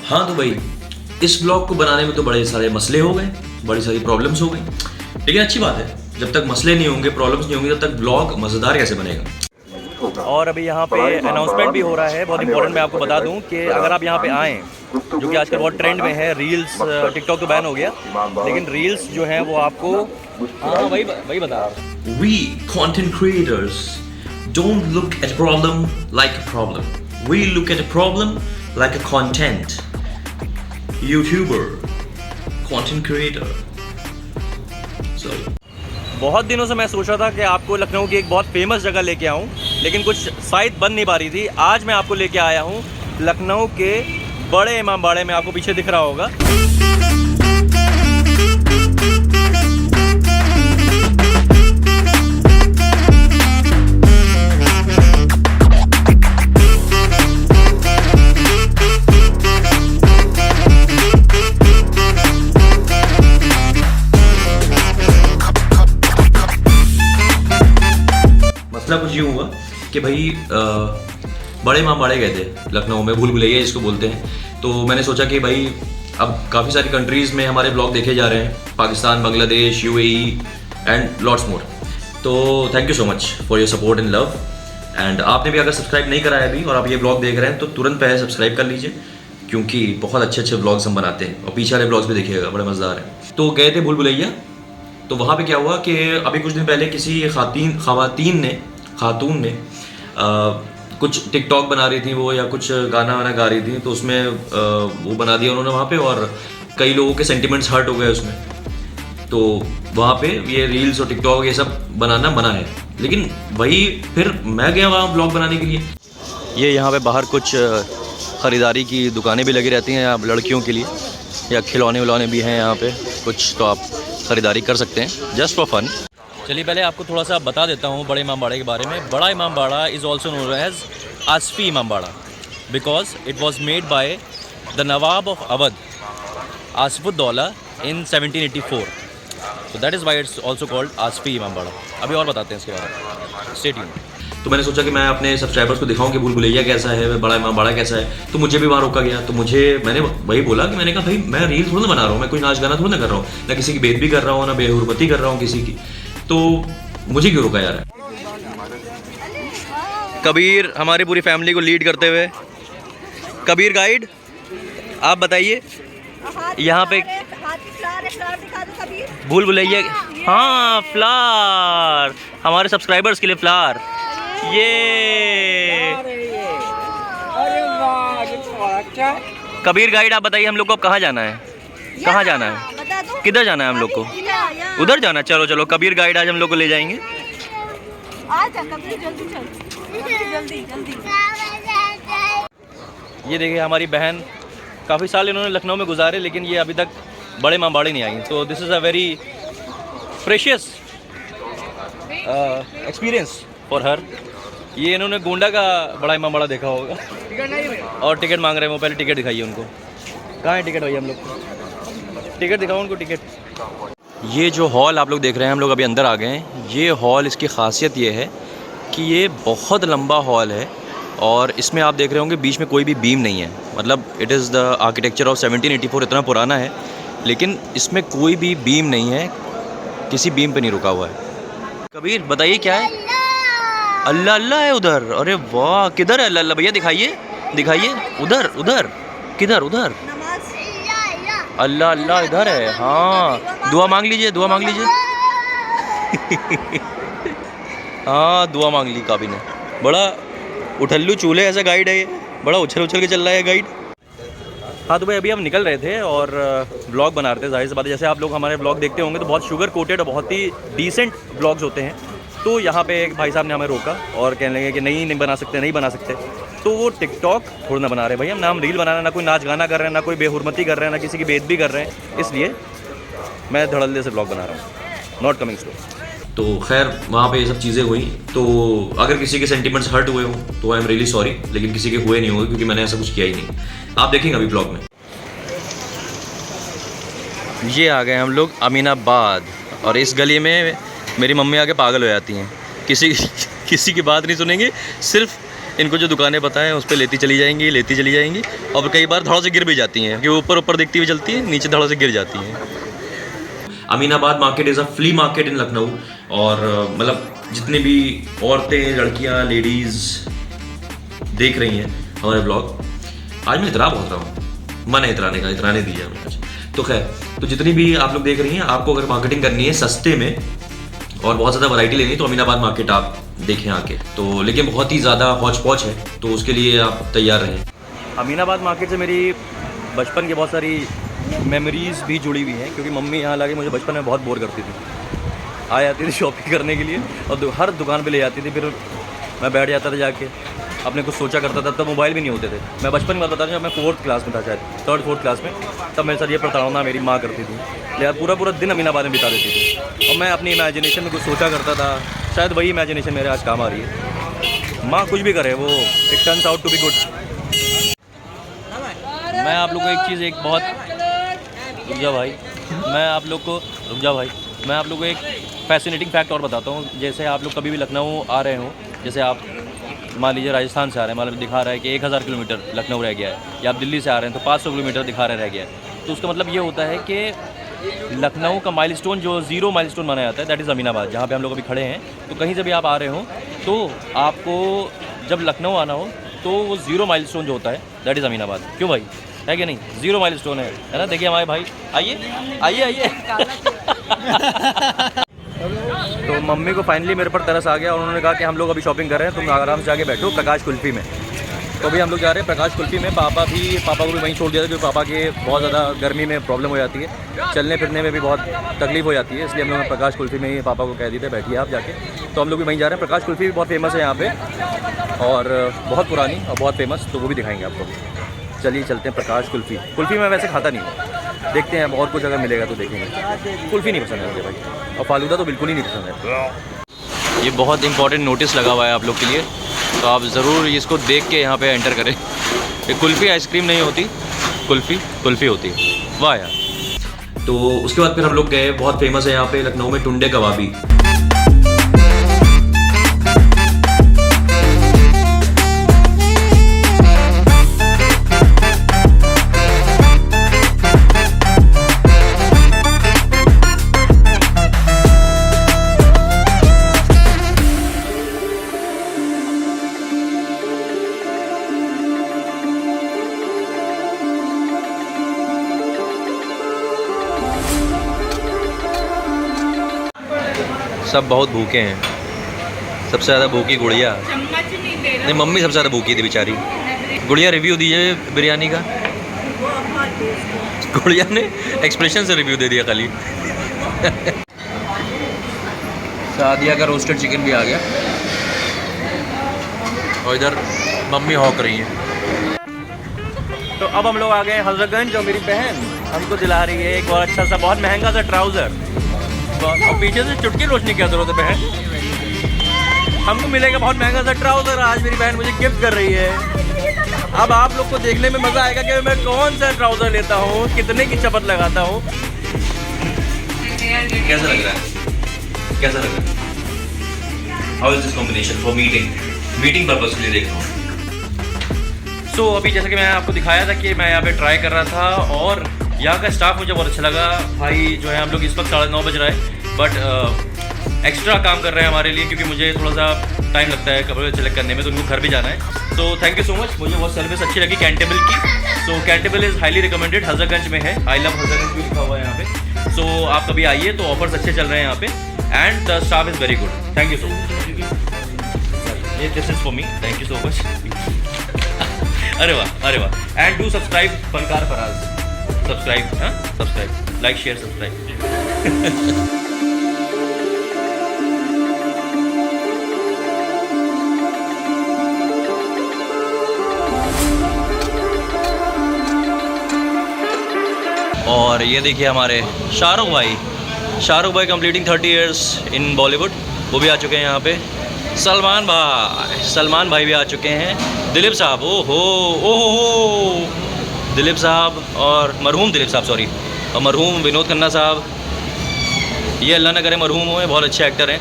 हाँ तो भाई इस ब्लॉग को बनाने में तो बड़े सारे मसले हो गए, बड़ी सारी प्रॉब्लम्स हो गई, लेकिन अच्छी बात है, जब तक मसले नहीं होंगे, प्रॉब्लम्स नहीं होंगी, तब तक ब्लॉग मज़ेदार कैसे बनेगा। और अभी यहाँ पे अनाउंसमेंट भी हो रहा है, बहुत इंपॉर्टेंट। मैं आपको बता दूँ कि अगर आप यहाँ पे आएँ, जो कि आजकल बहुत ट्रेंड में है, रील्स, टिकटॉक तो बैन हो गया, लेकिन रील्स जो हैं वो आपको, हाँ वही बता रहा हूँ। We content creators don't look at a problem like a problem. We look at a problem like a content. YouTuber, content creator. So बहुत दिनों से मैं सोच रहा था कि आपको लखनऊ की एक बहुत फेमस जगह लेके आऊं, लेकिन कुछ साइट बन नहीं पा रही थी। आज मैं आपको लेके आया हूं लखनऊ के बड़े इमामबाड़े में, आपको पीछे दिख रहा होगा। मसला कुछ यूँ हुआ कि भाई बड़े इमामबाड़े गए थे लखनऊ में, भूल भुलैया जिसको बोलते हैं। तो मैंने सोचा कि भाई अब काफ़ी सारी कंट्रीज़ में हमारे ब्लॉग देखे जा रहे हैं, Pakistan, Bangladesh, UAE and lots more. तो thank you so much for your support and love. And आपने भी अगर सब्सक्राइब नहीं करा है अभी और आप ये ब्लॉग देख रहे हैं तो तुरंत पहले सब्सक्राइब कर लीजिए, क्योंकि बहुत अच्छे अच्छे ब्लॉग्स हम बनाते हैं और पीछे वाले ब्लॉग्स भी देखिएगा, बड़े मज़ेदार हैं। तो गए थे भूल भुलैया, तो वहाँ पे क्या हुआ कि अभी कुछ दिन पहले किसी खातून ने कुछ टिकटॉक बना रही थी वो, या कुछ गाना वाना गा रही थी, तो उसमें वो बना दिया उन्होंने वहाँ पे, और कई लोगों के सेंटिमेंट्स हर्ट हो गए उसमें। तो वहाँ पे ये रील्स और टिकटॉक ये सब बनाना मना है, लेकिन वही फिर मैं गया वहाँ ब्लॉग बनाने के लिए। ये यहाँ पे बाहर कुछ ख़रीदारी की दुकानें भी लगी रहती हैं, आप लड़कियों के लिए, या खिलौने विलौने भी हैं यहाँ पे कुछ, तो आप ख़रीदारी कर सकते हैं जस्ट फॉर फन। चलिए पहले आपको थोड़ा सा बता देता हूँ बड़े इमामबाड़े के बारे में। Bara Imambara is also known as Asafi Imambara because it was made by the Nawab of Awadh Asafuddaula in 1784, so that is why it's also called Asafi Imambara. अभी और बताते हैं इसके बारे में, स्टे ट्यून्ड। तो मैंने सोचा कि मैं अपने सब्सक्राइबर्स को दिखाऊं कि भूल भुलैया कैसा है, बड़ा इमामबाड़ा कैसा है। तो मुझे भी वहाँ रोका गया, तो मैंने वही बोला कि मैंने कहा भाई मैं रील थोड़ा ना बना रहा हूँ, मैं कोई नाच गाना थोड़ा ना कर रहा हूँ, ना किसी की बेइज्जती कर रहा हूँ, ना बेहुरमती कर रहा हूँ किसी की, तो मुझे क्यों रोका जा रहा है। कबीर हमारी पूरी फैमिली को लीड करते हुए, कबीर गाइड आप बताइए यहाँ पे भूल भुलैया। हाँ फ्लावर, हमारे सब्सक्राइबर्स के लिए फ्लावर। ये कबीर गाइड आप बताइए हम लोग को अब कहाँ जाना है, कहाँ जाना है, किधर जाना है हम लोग को? उधर जाना है। चलो चलो कबीर गाइड आज हम लोग को ले जाएंगे। ये देखिए हमारी बहन, काफ़ी साल इन्होंने लखनऊ में गुजारे, लेकिन ये अभी तक बड़े इमामबाड़े नहीं आई। तो this is a very precious experience for her. ये इन्होंने गोंडा का बड़ा इमामबाड़ा देखा होगा और टिकट मांग रहे हैं वो। पहले टिकट दिखाइए उनको, कहाँ है टिकट भैया? हम लोग को टिकट दिखाओ उनको, टिकट। ये जो हॉल आप लोग देख रहे हैं, हम लोग अभी अंदर आ गए हैं। ये हॉल, इसकी खासियत ये है कि ये बहुत लंबा हॉल है और इसमें आप देख रहे होंगे बीच में कोई भी बीम नहीं है। मतलब it is the architecture of 1784, इतना पुराना है, लेकिन इसमें कोई भी बीम नहीं है, किसी बीम पे नहीं रुका हुआ है। कबीर बताइए क्या है? अल्लाह अल्लाह है उधर। अरे वाह, किधर है अल्लाह अल्लाह भैया? दिखाइए दिखाइए, उधर उधर, किधर? उधर अल्लाह अल्लाह इधर है। हाँ दुआ मांग लीजिए, दुआ मांग लीजिए। हाँ दुआ मांग ली काबी ने। बड़ा उठल्लू चूल्हे ऐसा गाइड है ये, बड़ा उछल उछल के चल रहा है गाइड। हाँ तो भाई अभी हम निकल रहे थे और ब्लॉग बना रहे थे। जाहिर सी बात है, जैसे आप लोग हमारे ब्लॉग देखते होंगे तो बहुत शुगर कोटेड और बहुत ही डिसेंट ब्लॉग्स होते हैं। तो यहाँ पे एक भाई साहब ने हमें रोका और कहने लगे कि नहीं बना सकते, नहीं बना सकते। तो वो टिकटॉक थोड़ा ना बना रहे भाई, हम ना हम रील बना रहे हैं, ना कोई नाच गाना कर रहे हैं, ना कोई बेहुरमती कर रहे हैं, ना किसी की बेइज्जती कर रहे हैं। इसलिए मैं धड़ल्ले से ब्लॉग बना रहा हूँ, नॉट कमिंग स्लो। तो खैर वहाँ पे ये सब चीज़ें हुई। तो अगर किसी के सेंटिमेंट्स हर्ट हुए हों तो आई एम रियली सॉरी, लेकिन किसी के हुए नहीं होंगे क्योंकि मैंने ऐसा कुछ किया ही नहीं। आप देखेंगे अभी ब्लॉग में। ये आ गए हम लोग अमीनाबाद, और इस गली में मेरी मम्मी आके पागल हो जाती हैं। किसी की बात नहीं सुनेंगे, सिर्फ इनको जो दुकानें पता है उस पर लेती चली जाएंगी और कई बार धड़ों से गिर भी जाती हैं, क्योंकि ऊपर ऊपर दिखती हुई चलती है, नीचे धड़ों से गिर जाती हैं। Aminabad market is a flea market in Lucknow, और मतलब जितनी भी औरतें, लड़कियां, लेडीज़ देख रही हैं हमारे ब्लॉग, आज मैं इतरा बहुत रहा हूँ, मन है इतराने का, इतराने दिया हमने आज। तो खैर, तो जितनी भी आप लोग देख रही हैं, आपको अगर मार्केटिंग करनी है सस्ते में और बहुत ज़्यादा वैरायटी लेनी है तो अमीनाबाद मार्केट आप देखें आके। तो लेकिन बहुत ही ज़्यादा हौच पौच है, तो उसके लिए आप तैयार रहें। अमीनाबाद मार्केट से मेरी बचपन की बहुत सारी मेमोरीज़ भी जुड़ी हुई हैं, क्योंकि मम्मी यहाँ लाके मुझे बचपन में बहुत बोर करती थी। आ जाती थी शॉपिंग करने के लिए और हर दुकान पे ले जाती थी, फिर मैं बैठ जाता था जाके, अपने कुछ सोचा करता था। तब मोबाइल भी नहीं होते थे। मैं बचपन में बताता था, जब मैं 4th क्लास में था, शायद 3rd 4th क्लास में, तब मेरे साथ ये प्रताड़ना मेरी माँ करती थी। लिहाजा पूरा दिन अमीनाबाद में बिता देती थी और मैं अपनी इमेजिनेशन में कुछ सोचा करता था। शायद वही इमेजिनेशन मेरे आज काम आ रही है। माँ कुछ भी करे, वो it turns out to be good. मैं आप लोग को एक चीज़, एक बहुत रुक जा भाई, मैं आप लोग को एक फैसिनेटिंग फैक्ट और बताता हूँ। जैसे आप लोग कभी भी लखनऊ आ रहे हो, जैसे आप मान लीजिए राजस्थान से आ रहे हैं, मतलब दिखा रहा है कि 1000 किलोमीटर लखनऊ रह गया है, या आप दिल्ली से आ रहे हैं तो 500 किलोमीटर दिखा रहा रह गया है, तो उसका मतलब ये होता है कि लखनऊ का माइलस्टोन, जो 0 माइलस्टोन माना जाता है, दैट इज़ अमीनाबाद, जहाँ पे हम लोग अभी खड़े हैं। तो कहीं से भी आप आ रहे हो तो आपको जब लखनऊ आना हो तो वो 0 माइलस्टोन जो होता है, दैट इज़ अमीनाबाद। क्यों भाई, है कि नहीं? 0 माइलस्टोन है ना? देखिए हमारे भाई, आइए तो मम्मी को फाइनली मेरे पर तरस आ गया और उन्होंने कहा कि हम लोग अभी शॉपिंग कर रहे हैं, तुम आराम से जाके बैठो प्रकाश कुल्फ़ी में। तो अभी हम लोग जा रहे हैं प्रकाश कुल्फ़ी में। पापा को भी वहीं छोड़ दिया था, क्योंकि पापा के बहुत ज़्यादा गर्मी में प्रॉब्लम हो जाती है, चलने फिरने में भी बहुत तकलीफ हो जाती है, इसलिए हम लोग प्रकाश कुल्फ़ी में ही पापा को कह दिए थे बैठिए आप जाके। तो हम लोग भी वहीं जा रहे हैं। प्रकाश कुल्फ़ी भी बहुत फेमस है यहाँ पर, और बहुत पुरानी और बहुत फेमस, तो वो भी दिखाएंगे आपको। चलिए चलते हैं प्रकाश कुल्फ़ी मैं वैसे खाता नहीं हूँ, देखते हैं और कुछ अगर मिलेगा तो देखेंगे। कुल्फ़ी नहीं पसंद है मुझे भाई, और फालूदा तो बिल्कुल ही नहीं पसंद है। ये बहुत इंपॉर्टेंट नोटिस लगा हुआ है आप लोग के लिए, तो आप ज़रूर इसको देख के यहाँ पे एंटर करें। ये कुल्फ़ी आइसक्रीम नहीं होती, कुल्फ़ी होती है। वाह यार। तो उसके बाद फिर हम लोग गए, बहुत फेमस है यहाँ पे लखनऊ में टुंडे कबाबी। सब बहुत भूखे हैं, सबसे ज़्यादा भूखी गुड़िया, नहीं मम्मी सबसे ज़्यादा भूखी थी बेचारी। गुड़िया रिव्यू दीजिए बिरयानी का। गुड़िया ने एक्सप्रेशन से रिव्यू दे दिया खाली। सादिया का रोस्टेड चिकन भी आ गया और इधर मम्मी हॉक रही है। तो अब हम लोग आ गए हजरतगंज, और मेरी बहन हमको दिला रही है एक बहुत अच्छा सा, बहुत महंगा सा ट्राउज़र, और पीछे से चुटकी रोशनी क्या जरूरत है बहन। हमको मिलेगा बहुत महंगा सा ट्राउज़र, आज मेरी बहन मुझे गिफ्ट कर रही है। अब आप लोग को देखने में मज़ा आएगा कि मैं कौन सा ट्राउज़र लेता हूँ, कितने की चपत लगाता हूँ। कैसा लग रहा है? कैसा लग रहा है? How is this combination for meeting purpose के लिए देख रहा हूँ। सो अभी जैसे कि मैं आपको दिखाया था कि मैं यहाँ पे ट्राई कर रहा था, और यहाँ का स्टाफ मुझे बहुत अच्छा लगा। भाई जो है, हम लोग इस वक्त 9:30 बज रहा है, बट एक्स्ट्रा काम कर रहे हैं हमारे लिए, क्योंकि मुझे थोड़ा सा टाइम लगता है कपड़े सेलेक्ट करने में, तो उनको घर भी जाना है। तो थैंक यू सो मच, मुझे बहुत सर्विस अच्छी लगी कैंटेबल की। सो कैंटेबल इज़ हाईली रिकमेंडेड, हजरतगंज में है, आई लव हजरतगंज भी लिखा हुआ है यहाँ पे। सो आप कभी आइए, तो ऑफर्स अच्छे चल रहे हैं यहाँ पे, and the staff is very good. Thank you so much. ये this is for me, thank you so much. अरे वाह। And do subscribe Funkar Faraz, subscribe, like share subscribe. और ये देखिए हमारे शाहरुख भाई कंप्लीटिंग 30 इयर्स इन बॉलीवुड, वो भी आ चुके हैं यहाँ पे। सलमान भाई भी आ चुके हैं। दिलीप साहब, ओहो दिलीप साहब, और मरहूम दिलीप साहब, सॉरी, और मरहूम विनोद खन्ना साहब। ये अल्लाह न करे मरहूम हुए, बहुत अच्छे एक्टर हैं।